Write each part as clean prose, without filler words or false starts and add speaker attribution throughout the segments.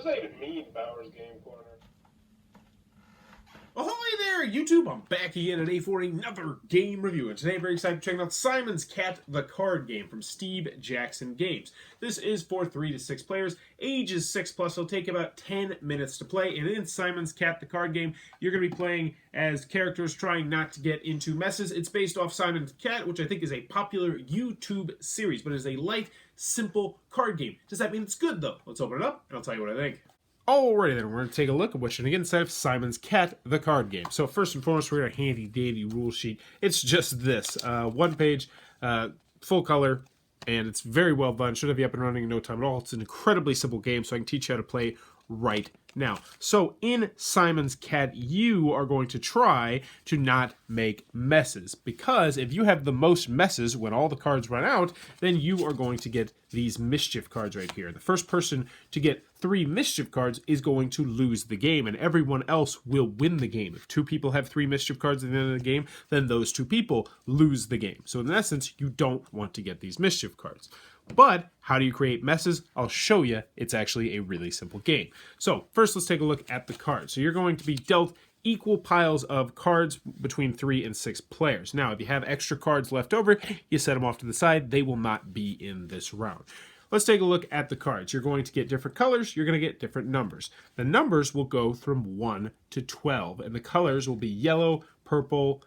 Speaker 1: does that even mean, Bowers Game Corner?
Speaker 2: Ahoy there, YouTube! I'm back again today for another game review, and today I'm very excited to check out Simon's Cat, the card game from Steve Jackson Games. This is for 3 to 6 players, ages 6+, it'll take about 10 minutes to play, and in Simon's Cat, the card game, you're going to be playing as characters trying not to get into messes. It's based off Simon's Cat, which I think is a popular YouTube series, but it's a light, simple card game. Does that mean it's good, though? Let's open it up, and I'll tell you what I think. Alrighty then, we're going to take a look at what's on the inside of Simon's Cat, the card game. So first and foremost, we're going to handy dandy rule sheet. It's just this, one page, full color, and it's very well done. Should have you up and running in no time at all. It's an incredibly simple game, so I can teach you how to play right now. So in Simon's Cat, you are going to try to not make messes, because if you have the most messes when all the cards run out, then you are going to get these mischief cards right here. The first person to get 3 mischief cards is going to lose the game, and everyone else will win the game. If 2 people have 3 mischief cards at the end of the game, then those 2 people lose the game. So in essence, you don't want to get these mischief cards. But how do you create messes? I'll show you. It's actually a really simple game. So first, let's take a look at the cards. So you're going to be dealt equal piles of cards between 3 and 6 players. Now, if you have extra cards left over, you set them off to the side. They will not be in this round. Let's take a look at the cards. You're going to get different colors. You're going to get different numbers. The numbers will go from 1 to 12, and the colors will be yellow, purple,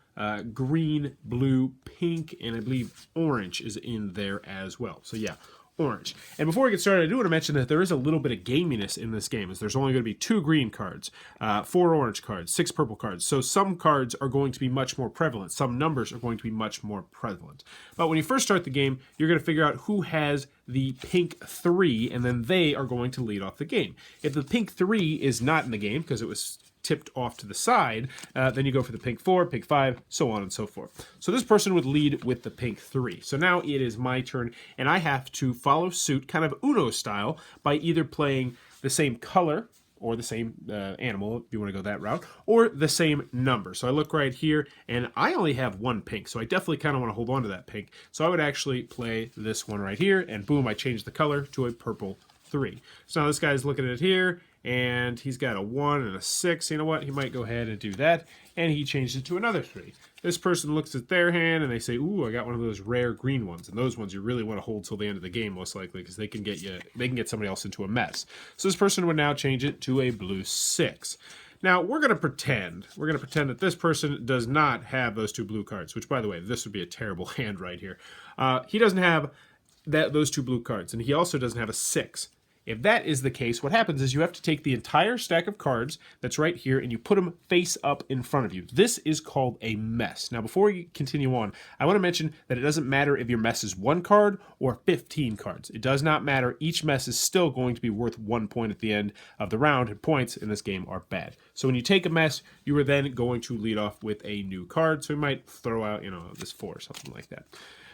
Speaker 2: green, blue, pink, and I believe orange is in there as well. So yeah, orange. And before we get started, I do want to mention that there is a little bit of gaminess in this game, as there's only going to be 2 green cards, 4 orange cards, 6 purple cards. So some cards are going to be much more prevalent. Some numbers are going to be much more prevalent. But when you first start the game, you're going to figure out who has the pink 3, and then they are going to lead off the game. If the pink 3 is not in the game, because it was tipped off to the side, then you go for the pink 4, pink 5, so on and so forth. So this person would lead with the pink 3. So now it is my turn, and I have to follow suit, kind of Uno style, by either playing the same color, or the same animal, if you want to go that route, or the same number. So I look right here, and I only have 1 pink, so I definitely kind of want to hold on to that pink. So I would actually play this one right here, and boom, I change the color to a purple 3. So now this guy's looking at it here, and he's got a 1 and a 6. You know what? He might go ahead and do that, and he changed it to another 3. This person looks at their hand, and they say, ooh, I got one of those rare green ones. And those ones you really want to hold till the end of the game, most likely, because they can get somebody else into a mess. So this person would now change it to a blue 6. Now, we're going to pretend that this person does not have those 2 blue cards, which, by the way, this would be a terrible hand right here. He doesn't have those 2 blue cards, and he also doesn't have a 6. If that is the case, what happens is you have to take the entire stack of cards that's right here and you put them face up in front of you. This is called a mess. Now, before we continue on, I want to mention that it doesn't matter if your mess is 1 card or 15 cards. It does not matter. Each mess is still going to be worth 1 point at the end of the round, and points in this game are bad. So when you take a mess, you are then going to lead off with a new card. So you might throw out, this 4 or something like that.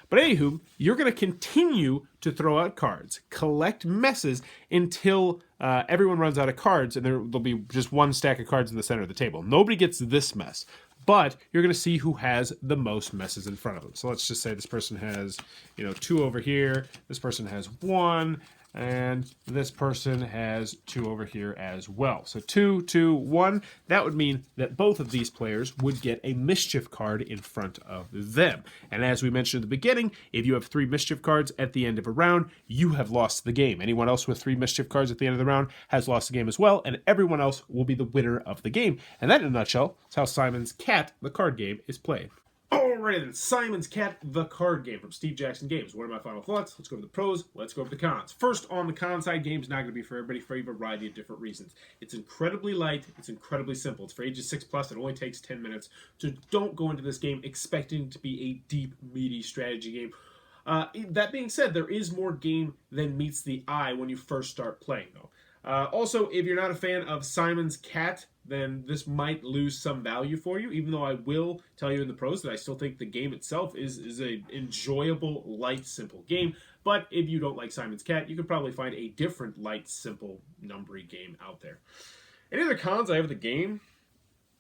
Speaker 2: But anywho, you're going to continue to throw out cards, collect messes until everyone runs out of cards, and there'll be just 1 stack of cards in the center of the table. Nobody gets this mess, but you're going to see who has the most messes in front of them. So let's just say this person has, 2 over here, this person has 1, and this person has 2 over here as well. So 2, 2, 1. That would mean that both of these players would get a mischief card in front of them. And as we mentioned at the beginning, if you have 3 mischief cards at the end of a round, you have lost the game. Anyone else with 3 mischief cards at the end of the round has lost the game as well, and everyone else will be the winner of the game. And that, in a nutshell, is how Simon's Cat, the card game, is played. Alright then, Simon's Cat, the card game from Steve Jackson Games. What are my final thoughts? Let's go over the pros, let's go over the cons. First, on the con side, game's not going to be for everybody for a variety of different reasons. It's incredibly light, it's incredibly simple. It's for ages 6+, it only takes 10 minutes. So don't go into this game expecting to be a deep, meaty strategy game. That being said, there is more game than meets the eye when you first start playing, though. Also, if you're not a fan of Simon's Cat, then this might lose some value for you, even though I will tell you in the pros that I still think the game itself is an enjoyable, light, simple game. But if you don't like Simon's Cat, you could probably find a different, light, simple, numbery game out there. Any other cons I have with the game?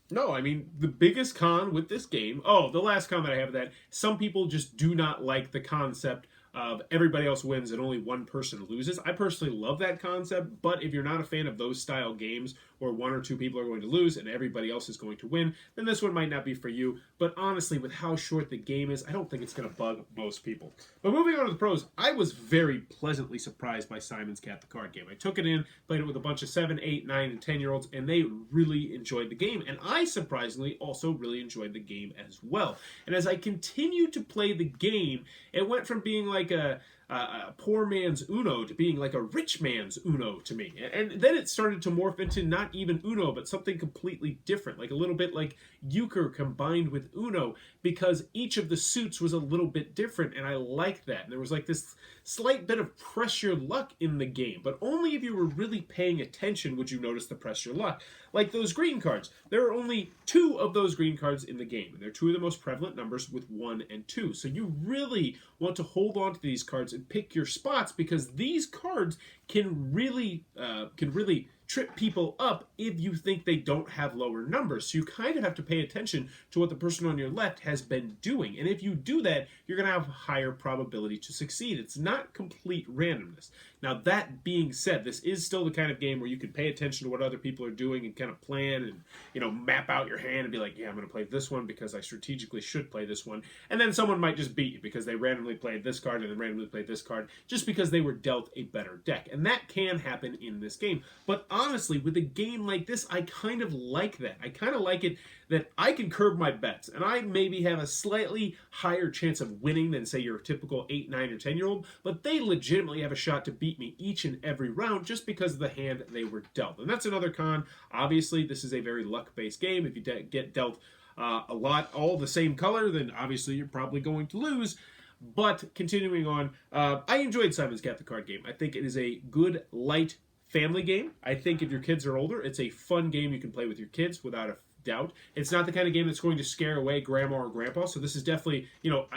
Speaker 2: No, I mean, the biggest con with this game... Oh, the last con that I have is that some people just do not like the concept of everybody else wins and only one person loses. I personally love that concept, but if you're not a fan of those style games where one or two people are going to lose and everybody else is going to win, then this one might not be for you. But honestly, with how short the game is, I don't think it's going to bug most people. But moving on to the pros, I was very pleasantly surprised by Simon's Cat, the card game. I took it in, played it with a bunch of 7, 8, 9, and 10-year-olds, and they really enjoyed the game. And I surprisingly also really enjoyed the game as well. And as I continued to play the game, it went from being like a poor man's Uno to being like a rich man's Uno to me. And then it started to morph into not even Uno, but something completely different, like a little bit like Euchre combined with Uno, because each of the suits was a little bit different, and I liked that. And there was like this slight bit of press your luck in the game, but only if you were really paying attention would you notice the press your luck. Like those green cards. There are only 2 of those green cards in the game, and they're 2 of the most prevalent numbers with 1 and 2. So you really want to hold on to these cards and pick your spots, because these cards can really trip people up if you think they don't have lower numbers. So you kind of have to pay attention to what the person on your left has been doing. And if you do that, you're going to have a higher probability to succeed. It's not complete randomness. Now, that being said, this is still the kind of game where you can pay attention to what other people are doing and kind of plan and, map out your hand and be like, yeah, I'm going to play this one because I strategically should play this one. And then someone might just beat you because they randomly played this card and then randomly played this card just because they were dealt a better deck. And that can happen in this game. But honestly, with a game like this, I kind of like that. I kind of like it that I can curb my bets, and I maybe have a slightly higher chance of winning than, say, your typical 8, 9, or 10-year-old, but they legitimately have a shot to beat me each and every round just because of the hand they were dealt. And that's another con. Obviously, this is a very luck-based game. If you get dealt a lot all the same color, then obviously you're probably going to lose. But continuing on, I enjoyed Simon's Cat, the card game. I think it is a good, light family game. I think if your kids are older, it's a fun game you can play with your kids without a doubt. It's not the kind of game that's going to scare away grandma or grandpa, so this is definitely,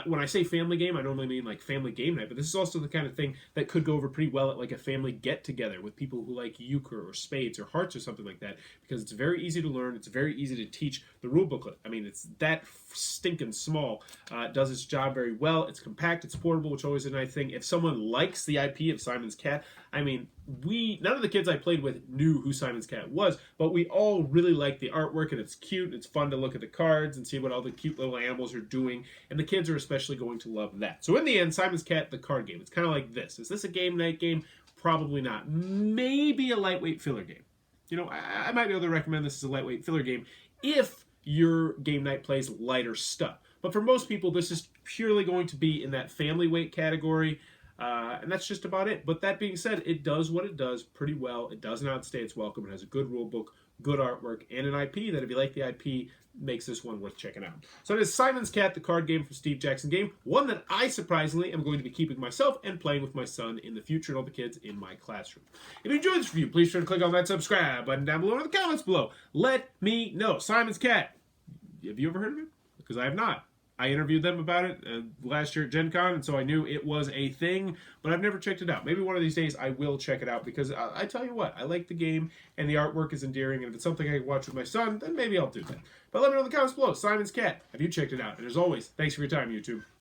Speaker 2: when I say family game, I normally mean like family game night, but this is also the kind of thing that could go over pretty well at like a family get-together with people who like euchre or spades or hearts or something like that, because it's very easy to learn, it's very easy to teach the rule booklet. I mean, it's that stinking small. It does its job very well. It's compact, it's portable, which is always a nice thing. If someone likes the IP of Simon's Cat, I mean, none of the kids I played with knew who Simon's Cat was, but we all really liked the artwork, and it's cute. It's fun to look at the cards and see what all the cute little animals are doing, and the kids are especially going to love that. So in the end, Simon's Cat, the card game, it's kind of like this. Is this a game night game? Probably not. Maybe a lightweight filler game. I might be able to recommend this as a lightweight filler game if your game night plays lighter stuff. But for most people, this is purely going to be in that family weight category. And that's just about it. But that being said, it does what it does pretty well. It does not outstay its welcome. It has a good rule book, good artwork, and an IP that, if you like the IP, makes this one worth checking out. So it is Simon's Cat, the card game from Steve Jackson Game, one that I surprisingly am going to be keeping myself and playing with my son in the future and all the kids in my classroom. If you enjoyed this review, please try to click on that subscribe button down below in the comments below. Let me know. Simon's Cat. Have you ever heard of it? Because I have not. I interviewed them about it last year at Gen Con, and so I knew it was a thing, but I've never checked it out. Maybe one of these days I will check it out, because I tell you what, I like the game, and the artwork is endearing, and if it's something I can watch with my son, then maybe I'll do that. But let me know in the comments below. Simon's Cat, have you checked it out? And as always, thanks for your time, YouTube.